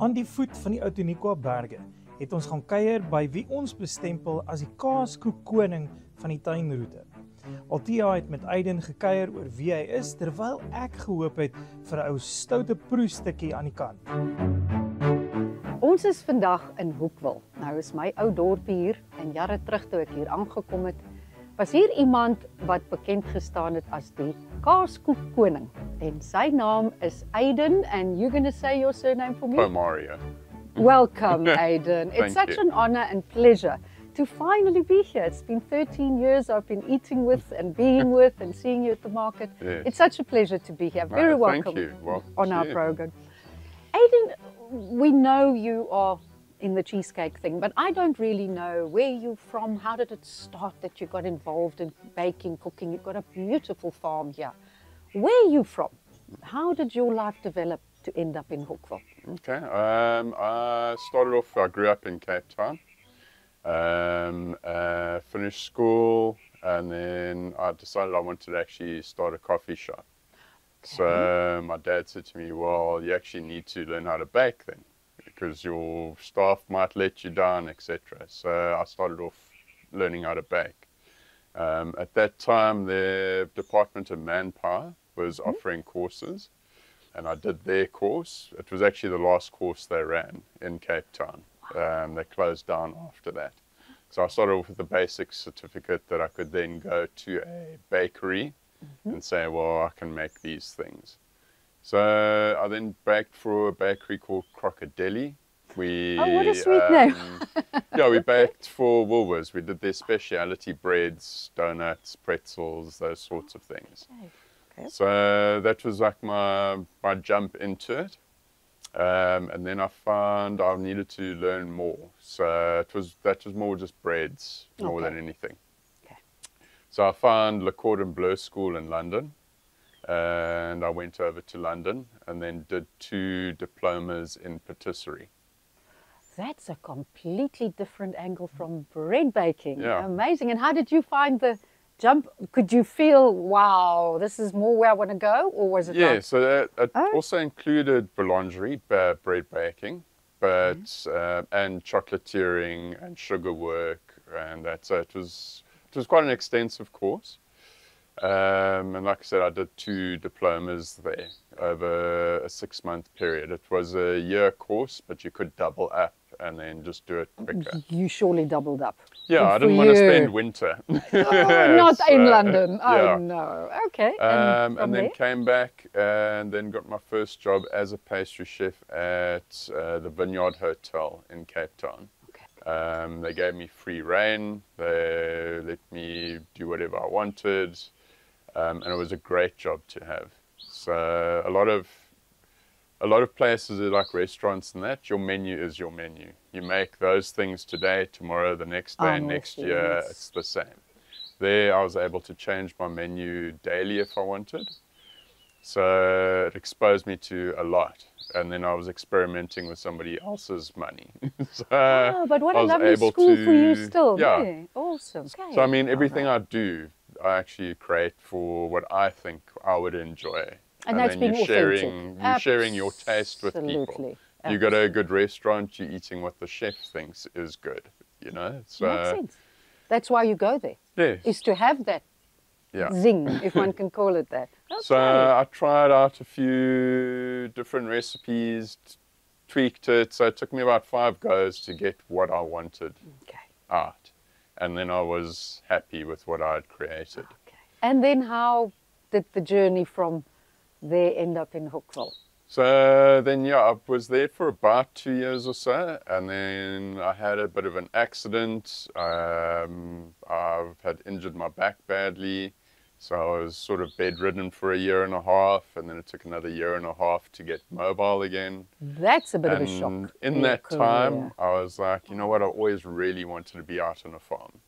Aan die voet van die Outeniqua berge het ons gaan kuier by wie ons bestempel as die kaaskoekoning van die tuinroete. Althea het met Aidan gekuier oor wie hy is, terwyl ek gehoop het vir 'n ou stoute proestukkie aan die kant. Ons is vandag in Hoekwil. Nou is my ou dorpie hier en jare terug toe ek hier aangekom het, was hier iemand wat bekend gestaan het as die kaaskoekkoning. En sy naam is Aidan, and you're going to say your surname for me? Pomario. Welcome, Aidan. It's Thank such you. an honor and pleasure to finally be here. It's been 13 years I've been eating with and being with and seeing you at the market. Yes. It's such a pleasure to be here. Very No, welcome thank you. Welcome on to our you. program. Aidan, we know you are in the cheesecake thing, but I don't really know where you're from. How did it start that you got involved in baking, cooking? You've got a beautiful farm here. Where are you from? How did your life develop to end up in Hoekwil? Okay. I grew up in Cape Town. Finished school, and then I decided I wanted to actually start a coffee shop. Okay. So my dad said to me, well, you actually need to learn how to bake then, because your staff might let you down, etc. So I started off learning how to bake. At that time, the Department of Manpower was offering courses, and I did their course. It was actually the last course they ran in Cape Town. They closed down after that. So I started off with a basic certificate that I could then go to a bakery and say, well, I can make these things. So I then baked for a bakery called Crocodile. Oh, what a sweet name. Yeah, we baked for Woolworths. We did their specialty breads, donuts, pretzels, those sorts of things. Okay. So that was like my jump into it. And then I found I needed to learn more. So that was more just breads more than anything. Okay. So I found Le Cordon Bleu School in London. And I went over to London and then did 2 diplomas in patisserie. That's a completely different angle from bread baking. Yeah. Amazing. And how did you find the jump? Could you feel, wow, this is more where I want to go? Or was it like, So that also included boulangerie, bread baking, but and chocolatiering and sugar work, and that. So it was quite an extensive course. And like I said, I did 2 diplomas there over a 6-month period. It was a year course, but you could double up and then just do it quicker. you surely doubled up? Yeah, Good I didn't for want to you. spend winter. Not in London. Oh, yeah. no. Okay. And from then there? came back and then got my first job as a pastry chef at the Vineyard Hotel in Cape Town. Okay. They gave me free reign. They let me do whatever I wanted. And it was a great job to have. So a lot of places are like restaurants and that. Your menu is your menu. You make those things today, tomorrow, the next day, next year. Yes. It's the same. There, I was able to change my menu daily if I wanted. So it exposed me to a lot. And then I was experimenting with somebody else's money. So but what I a was lovely able school for you to- still. Yeah. Yeah. Awesome. Okay. So I mean, everything I do, I actually create for what I think I would enjoy. And that's then being you're sharing your taste with people. Absolutely. You go to a good restaurant, you're eating what the chef thinks is good, you know? So, Makes sense. That's why you go there, yes. is to have that Yeah. zing, if one can call it that. Okay. So I tried out a few different recipes, tweaked it. So it took me about 5 goes to get what I wanted Okay. out. And then I was happy with what I had created. Okay. And then how did the journey from there end up in Hoekwil? So then, yeah, I was there for about 2 years or so, and then I had a bit of an accident. I've had injured my back badly, so I was sort of bedridden for a year and a half, and then it took another year and a half to get mobile again. That's a bit of a shock. And in your that time, career. I was like, you know what, I always really wanted to be out on a farm.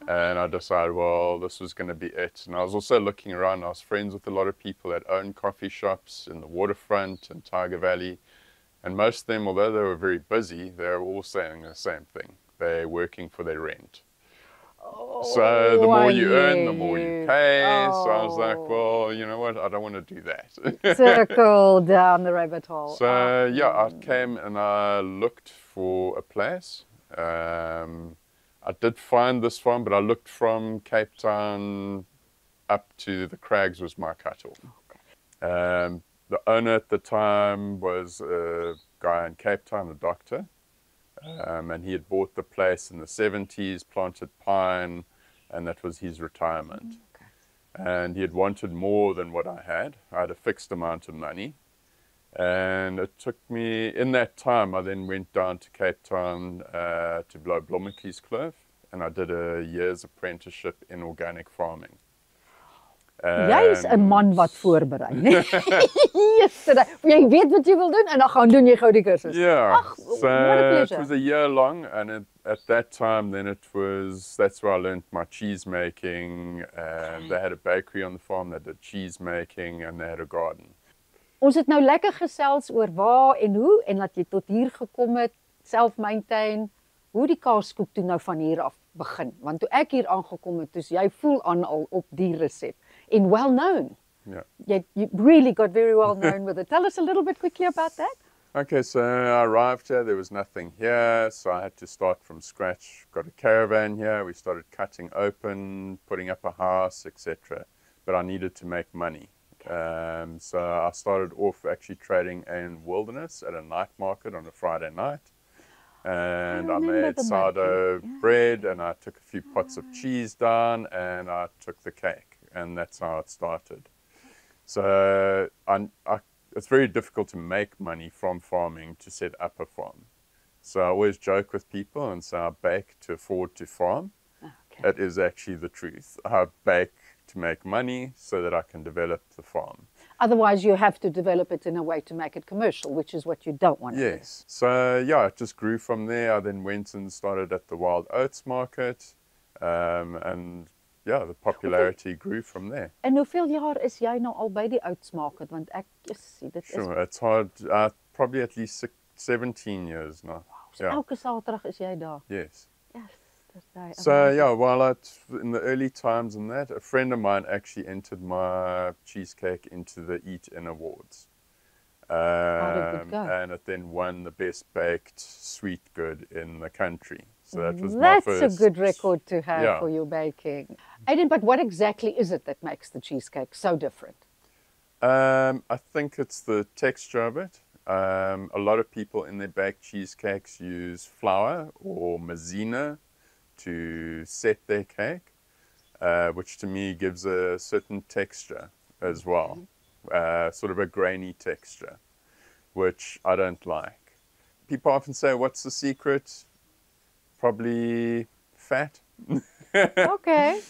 And I decided, well, this was going to be it. And I was also looking around. I was friends with a lot of people that own coffee shops in the waterfront and Tiger Valley. And most of them, although they were very busy, they were all saying the same thing. They're working for their rent. So the more you earn, the I more you hear pay. So I was like, Oh. well, you know what? I don't want to do that. Circle down the rabbit hole. So yeah, I came and I looked for a place. I did find this farm, but I looked from Cape Town up to the Crags was my cutoff. Okay. The owner at the time was a guy in Cape Town, a doctor, and he had bought the place in the 70s, planted pine, and that was his retirement. Okay. And he had wanted more than what I had. I had a fixed amount of money. And it took me, in that time, I then went down to Cape Town to blow Blommetjieskloof, and I did a year's apprenticeship in organic farming. Jy is 'n man wat voorberei, né? Jy weet wat jy wil doen en dan gaan doen jy gou die kursus. Yeah, Ag, so what a pleasure. it was a year long, and at that time, then that's where I learned my cheese making. They had a bakery on the farm that did cheese making, and they had a garden. Ons het nou lekker gesels oor waar en hoe en dat jy tot hier gekom het, self-maintain, hoe die kaaskoek toe nou van hier af begin. Want toe ek hier aangekom het, dus jy voel aan al op die resep. And well known. Yeah. You really got very well known with it. Tell us a little bit quickly about that. Okay, so I arrived here, there was nothing here, so I had to start from scratch. Got a caravan here, we started cutting open, putting up a house, etc. But I needed to make money. So I started off actually trading in Wilderness at a night market on a Friday night. And I made sourdough bread, and I took a few pots of cheese down, and I took the cake. And that's how it started. So it's very difficult to make money from farming to set up a farm. So I always joke with people and say I bake to afford to farm. Okay. It is actually the truth. I bake to make money so that I can develop the farm. Otherwise, you have to develop it in a way to make it commercial, which is what you don't want to do. Yes. So yeah, it just grew from there. I then went and started at the Wild Oats Market, and yeah, the popularity grew from there. En hoeveel jaar is jy nou al by die Oats Market? Want ek sien dit is Sure, it's hard. Probably at least 17 years now. so elke Saterdag is jy daar. Yes. Yes, that's right. So yeah, in the early times and that, a friend of mine actually entered my cheesecake into the Eat In Awards. How did it go? And it then won the best baked sweet good in the country. So that was my first. That's a good record to have Yeah. for your baking. Aidan, but what exactly is it that makes the cheesecake so different? I think it's the texture of it. A lot of people in their baked cheesecakes use flour or maizena to set their cake, which to me gives a certain texture as well, sort of a grainy texture, which I don't like. People often say, what's the secret? Probably fat. Okay.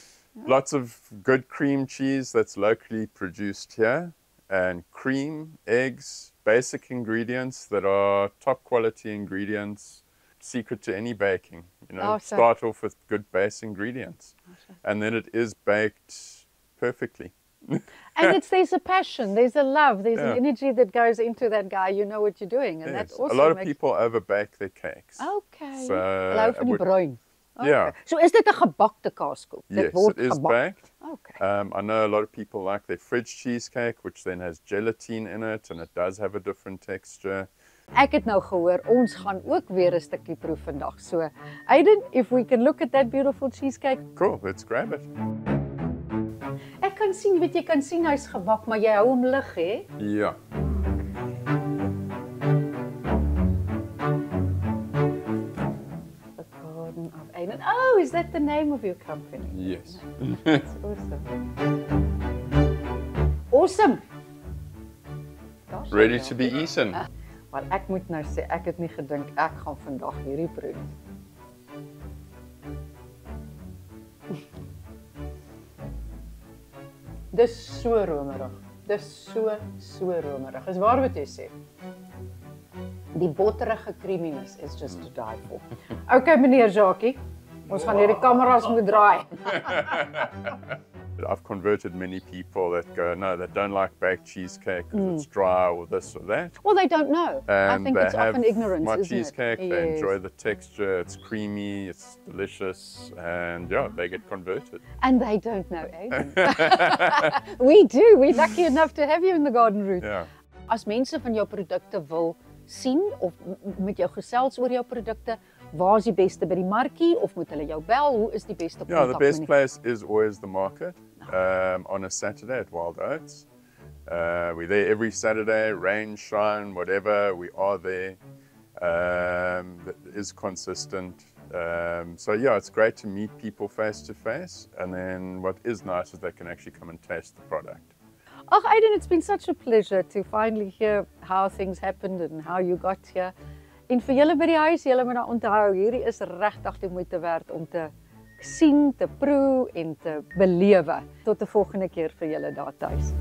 Lots of good cream cheese that's locally produced here, and cream, eggs, basic ingredients that are top quality ingredients. Secret to any baking, you know, Awesome. start off with good base ingredients, and then it is baked perfectly. And there's a passion, there's a love, there's Yeah. an energy that goes into that guy. You know what you're doing, and that Yes. also A lot of makes... people overbake their cakes. Okay. So, Hulle hou van die bruin. Okay. Yeah. So is dit 'n gebakte kaaskoek? Dit Yes, word it is gebak. baked. Okay. I know a lot of people like their fridge cheesecake, which then has gelatine in it, and it does have a different texture. Ek het nou gehoor ons gaan ook weer 'n stukkie proef vandag. So, Aidan, if we can look at that beautiful cheesecake. Cool, let's grab it. Ek kan sien, weet jy kan sien hy's gebak, maar jy hou hom lig, hè? Yeah. The Garden of Aidan. Oh, is that the name of your company? Yes. That's awesome. Awesome. Gosh, Ready to be eaten. Maar ek moet nou sê, ek het nie gedink ek gaan vandag hierdie proef. Dis so romerig. Dis so romerig. Is waar wat jy sê. Die botterige creaminess is just to die for. Okay, meneer Jackie. Ons gaan hierdie kameras moet draai. I've converted many people that go, no, they don't like baked cheesecake because it's dry or this or that. Well, they don't know. I And think they it's have often ignorance, my isn't cheesecake, it? they Yes. enjoy the texture, it's creamy, it's delicious, and yeah, they get converted. And they don't know Aidan. We do. We're lucky enough to have you in the garden route. Yeah. As mense van jou produkte wil sien of met jou gesels oor jou produkte, waar is die beste by die markie of moet hulle jou bel? Hoe is die beste kontak? Yeah, the best place is always the market on a Saturday at Wild Oats. We're there every Saturday, rain, shine, whatever, we are there. It is consistent. So yeah, it's great to meet people face to face, and then what is nice is they can actually come and taste the product. Ag Aidan, it's been such a pleasure to finally hear how things happened and how you got here. En vir julle by die huis, julle moet nou onthou, hierdie is regtig die moeite werd om te sien, te proe en te belewe. Tot 'n volgende keer vir julle daar tuis.